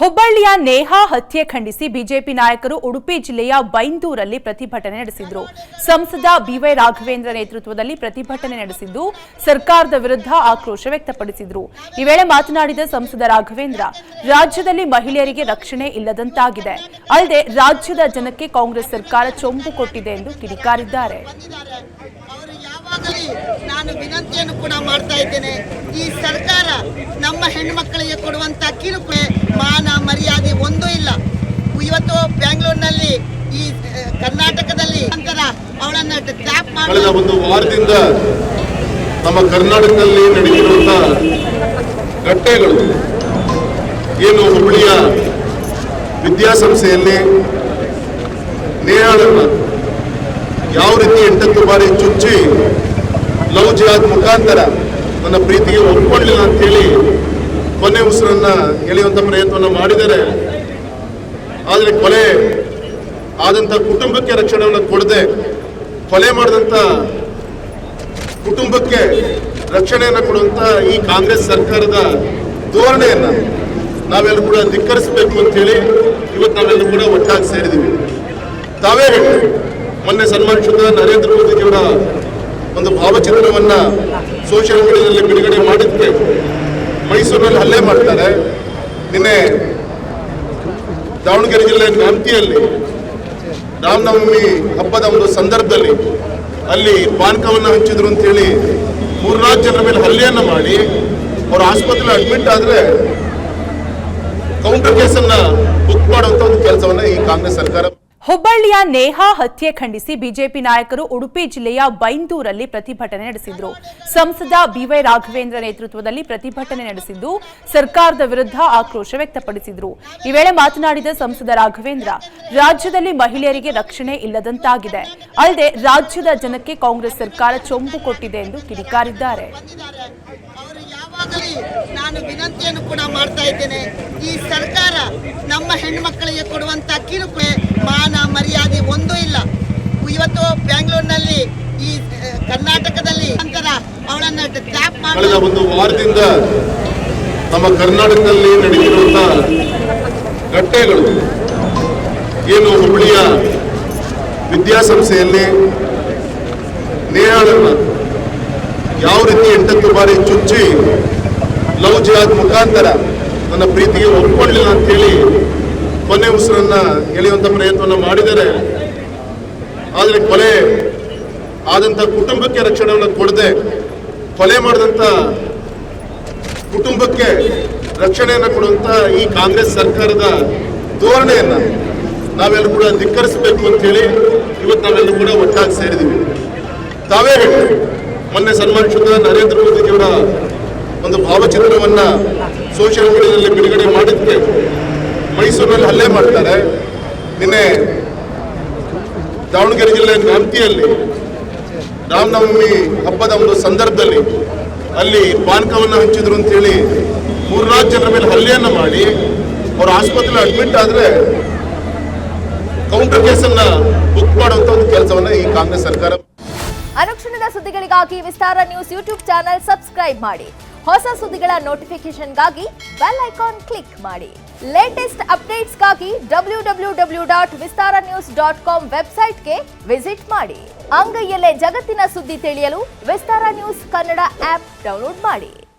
ಹುಬ್ಬಳ್ಳಿಯ ನೇಹಾ ಹತ್ಯೆ ಖಂಡಿಸಿ ಬಿಜೆಪಿ ನಾಯಕರು ಉಡುಪಿ ಜಿಲ್ಲೆಯ ಬೈಂದೂರಲ್ಲಿ ಪ್ರತಿಭಟನೆ ನಡೆಸಿದರು. ಸಂಸದ ಬಿವೈ ರಾಘವೇಂದ್ರ ನೇತೃತ್ವದಲ್ಲಿ ಪ್ರತಿಭಟನೆ ನಡೆಸಿದ್ದು ಸರ್ಕಾರದ ವಿರುದ್ಧ ಆಕ್ರೋಶ ವ್ಯಕ್ತಪಡಿಸಿದರು. ಈ ವೇಳೆ ಮಾತನಾಡಿದ ಸಂಸದ ರಾಘವೇಂದ್ರ, ರಾಜ್ಯದಲ್ಲಿ ಮಹಿಳೆಯರಿಗೆ ರಕ್ಷಣೆ ಇಲ್ಲದಂತಾಗಿದೆ, ಅಲ್ಲದೆ ರಾಜ್ಯದ ಜನಕ್ಕೆ ಕಾಂಗ್ರೆಸ್ ಸರ್ಕಾರ ಚೊಂಬು ಕೊಟ್ಟಿದೆ ಎಂದು ಕಿಡಿಕಾರಿದ್ದಾರೆ. ನಾನು ವಿನಂತಿಯನ್ನು ಕೂಡ ಮಾಡ್ತಾ ಇದ್ದೇನೆ. ಈ ಸರ್ಕಾರ ನಮ್ಮ ಹೆಣ್ಣುಮಕ್ಕಳಿಗೆ ಕೊಡುವಂತ ಕಿರುಕುಳ ಮಾನ ಮರ್ಯಾದೆ ಒಂದೂ ಇಲ್ಲ. ಇವತ್ತು ಬೆಂಗಳೂರಿನಲ್ಲಿ ಈ ಕರ್ನಾಟಕದಲ್ಲಿ ನಂತರ ಅವಳನ್ನು ಟ್ರ್ಯಾಪ್ ಕಳೆದ ಒಂದು ವಾರದಿಂದ ನಮ್ಮ ಕರ್ನಾಟಕದಲ್ಲಿ ನಡೆದಿರುವಂತಹ ಘಟನೆಗಳು ಏನು ಹುಬ್ಬಳ್ಳಿಯ ವಿದ್ಯಾಸಂಸ್ಥೆಯಲ್ಲಿ ನೇಹಾಳನ್ನ ಯಾವ ರೀತಿ 8 ಬಾರಿ ಚುಚ್ಚಿ ಲವ್ ಜಿಹಾದ್ ಮುಖಾಂತರ ನನ್ನ ಪ್ರೀತಿಗೆ ಒಪ್ಕೊಳ್ಳಿಲ್ಲ ಅಂತೇಳಿ ಕೊನೆ ಉಸಿರನ್ನ ಎಳೆಯುವಂತ ಪ್ರಯತ್ನವನ್ನು ಮಾಡಿದರೆ, ಆದರೆ ಕೊಲೆ ಆದಂತ ಕುಟುಂಬಕ್ಕೆ ರಕ್ಷಣೆಯನ್ನು ಕೊಡದೆ ಕೊಲೆ ಮಾಡಿದಂತ ಕುಟುಂಬಕ್ಕೆ ರಕ್ಷಣೆಯನ್ನು ಕೊಡುವಂತ ಈ ಕಾಂಗ್ರೆಸ್ ಸರ್ಕಾರದ ಧೋರಣೆಯನ್ನ ನಾವೆಲ್ಲರೂ ಕೂಡ ಧಿಕ್ಕರಿಸಬೇಕು ಅಂತ ಹೇಳಿ ಇವತ್ತು ನಾವೆಲ್ಲರೂ ಕೂಡ ಒಟ್ಟಾಗಿ ಸೇರಿದ್ದೀವಿ. ತಾವೇ ಹೇಳಿ, ಮೊನ್ನೆ ಸನ್ಮಾನಿಸಿದ ನರೇಂದ್ರ ಮೋದಿಜಿಯವರ ಒಂದು ಭಾವಚಿತ್ರವನ್ನ ಸೋಷಿಯಲ್ ಮೀಡಿಯಾದಲ್ಲಿ ಬಿಡುಗಡೆ ಮಾಡಿದ್ದಕ್ಕೆ ಮೈಸೂರಿನಲ್ಲಿ ಹಲ್ಲೆ ಮಾಡ್ತಾರೆ. ನಿನ್ನೆ ದಾವಣಗೆರೆ ಜಿಲ್ಲೆ ನ್ಯಾಮತಿಯಲ್ಲಿ ರಾಮನವಮಿ ಹಬ್ಬದ ಒಂದು ಸಂದರ್ಭದಲ್ಲಿ ಅಲ್ಲಿ ಪಾನಕವನ್ನು ಹಂಚಿದ್ರು ಅಂತ ಹೇಳಿ 3-4 ಜನರ ಮೇಲೆ ಹಲ್ಲೆಯನ್ನ ಮಾಡಿ ಅವರು ಆಸ್ಪತ್ರೆಯಲ್ಲಿ ಅಡ್ಮಿಟ್ ಆದ್ರೆ ಕೌಂಟರ್ ಕೇಸನ್ನ ಬುಕ್ ಮಾಡುವಂತ ಒಂದು ಕೆಲಸವನ್ನ ಈ ಕಾಂಗ್ರೆಸ್ ಸರ್ಕಾರ. ಹುಬ್ಬಳ್ಳಿಯ ನೇಹಾ ಹತ್ಯೆ ಖಂಡಿಸಿ ಬಿಜೆಪಿ ನಾಯಕರು ಉಡುಪಿ ಜಿಲ್ಲೆಯ ಬೈಂದೂರಲ್ಲಿ ಪ್ರತಿಭಟನೆ ನಡೆಸಿದರು. ಸಂಸದ ಬಿವೈ ರಾಘವೇಂದ್ರ ನೇತೃತ್ವದಲ್ಲಿ ಪ್ರತಿಭಟನೆ ನಡೆಸಿದ್ದು ಸರ್ಕಾರದ ವಿರುದ್ಧ ಆಕ್ರೋಶ ವ್ಯಕ್ತಪಡಿಸಿದರು. ಈ ವೇಳೆ ಮಾತನಾಡಿದ ಸಂಸದ ರಾಘವೇಂದ್ರ, ರಾಜ್ಯದಲ್ಲಿ ಮಹಿಳೆಯರಿಗೆ ರಕ್ಷಣೆ ಇಲ್ಲದಂತಾಗಿದೆ, ಅಲ್ಲದೆ ರಾಜ್ಯದ ಜನಕ್ಕೆ ಕಾಂಗ್ರೆಸ್ ಸರ್ಕಾರ ಚೊಂಬು ಕೊಟ್ಟಿದೆ ಎಂದು ಕಿಡಿಕಾರಿದ್ದಾರೆ. ನಾನು ವಿನಂತಿಯನ್ನು ಕೂಡ ಮಾಡ್ತಾ ಇದ್ದೇನೆ. ಈ ಸರ್ಕಾರ ನಮ್ಮ ಹೆಣ್ಣುಮಕ್ಕಳಿಗೆ ಕೊಡುವಂತ ಕಿರುಕುಳ ಮಾನ ಮರ್ಯಾದೆ ಒಂದೂ ಇಲ್ಲ. ಇವತ್ತು ಬೆಂಗಳೂರಿನಲ್ಲಿ ಈ ಕರ್ನಾಟಕದಲ್ಲಿ ನಂತರ ಅವಳನ್ನು ಟ್ರ್ಯಾಪ್ ಕಳೆದ ಒಂದು ವಾರದಿಂದ ನಮ್ಮ ಕರ್ನಾಟಕದಲ್ಲಿ ನಡೆದಿರುವಂತಹ ಘಟನೆಗಳು ಏನು ಹುಬ್ಬಳ್ಳಿಯ ವಿದ್ಯಾಸಂಸ್ಥೆಯಲ್ಲಿ ನೇಹಾಳನ್ನ ಯಾವ ರೀತಿ 8 ಬಾರಿ ಚುಚ್ಚಿ ಲವ್ ಜಿಹಾದ್ ಮುಖಾಂತರ ನನ್ನ ಪ್ರೀತಿಗೆ ಒಪ್ಕೊಳ್ಳಿಲ್ಲ ಅಂತೇಳಿ ಕೊನೆ ಉಸಿರನ್ನ ಎಳೆಯುವಂತ ಪ್ರಯತ್ನವನ್ನು ಮಾಡಿದರೆ, ಆದರೆ ಕೊಲೆ ಆದಂತ ಕುಟುಂಬಕ್ಕೆ ರಕ್ಷಣೆಯನ್ನು ಕೊಡದೆ ಕೊಲೆ ಮಾಡಿದಂತ ಕುಟುಂಬಕ್ಕೆ ರಕ್ಷಣೆಯನ್ನು ಕೊಡುವಂತ ಈ ಕಾಂಗ್ರೆಸ್ ಸರ್ಕಾರದ ಧೋರಣೆಯನ್ನ ನಾವೆಲ್ಲರೂ ಕೂಡ ಧಿಕ್ಕರಿಸಬೇಕು ಅಂತ ಹೇಳಿ ಇವತ್ತು ನಾವೆಲ್ಲರೂ ಕೂಡ ಒಟ್ಟಾಗಿ ಸೇರಿದ್ದೀವಿ. ತಾವೇ ಹೇಳಿ, ಮೊನ್ನೆ ಸನ್ಮಾನಿಸಿದ ನರೇಂದ್ರ ಮೋದಿಜಿಯವರ ಒಂದು ಭಾವಚಿತ್ರವನ್ನ ಸೋಷಿಯಲ್ ಮೀಡಿಯಾದಲ್ಲಿ ಬಿಡುಗಡೆ ಮಾಡಿದ್ದಕ್ಕೆ ಮೈಸೂರಿನಲ್ಲಿ ಹಲ್ಲೆ ಮಾಡ್ತಾರೆ. ನಿನ್ನೆ ದಾವಣಗೆರೆ ಜಿಲ್ಲೆ ನ್ಯಾಮತಿಯಲ್ಲಿ ರಾಮನವಮಿ ಹಬ್ಬದ ಒಂದು ಸಂದರ್ಭದಲ್ಲಿ ಅಲ್ಲಿ ಪಾನಕವನ್ನು ಹಂಚಿದ್ರು ಅಂತ ಹೇಳಿ 3-4 ಜನರ ಮೇಲೆ ಹಲ್ಲೆಯನ್ನ ಮಾಡಿ ಅವರು ಆಸ್ಪತ್ರೆಯಲ್ಲಿ ಅಡ್ಮಿಟ್ ಆದ್ರೆ ಕೌಂಟರ್ ಕೇಸನ್ನ ಬುಕ್ ಮಾಡುವಂತ ಒಂದು ಕೆಲಸವನ್ನ ಈ ಕಾಂಗ್ರೆಸ್ ಸರ್ಕಾರ. ಅನುಕ್ಷಣದ ಸುದ್ದಿಗಳಿಗಾಗಿ ವಿಸ್ತಾರ ನ್ಯೂಸ್ ಯೂಟ್ಯೂಬ್ ಚಾನೆಲ್ ಸಬ್ಸ್ಕ್ರೈಬ್ ಮಾಡಿ. ಹೊಸ ಸುದ್ದಿಗಳ ನೋಟಿಫಿಕೇಶನ್ಗಾಗಿ ಬೆಲ್ ಐಕಾನ್ ಕ್ಲಿಕ್ ಮಾಡಿ. ಲೇಟೆಸ್ಟ್ ಅಪ್ಡೇಟ್ಸ್ಗಾಗಿ www.vistaranews.com ವೆಬ್ಸೈಟ್ಗೆ ವಿಸಿಟ್ ಮಾಡಿ. ಅಂಗೈಯಲ್ಲೇ ಜಗತ್ತಿನ ಸುದ್ದಿ ತಿಳಿಯಲು ವಿಸ್ತಾರ ನ್ಯೂಸ್ ಕನ್ನಡ ಆಪ್ ಡೌನ್ಲೋಡ್ ಮಾಡಿ.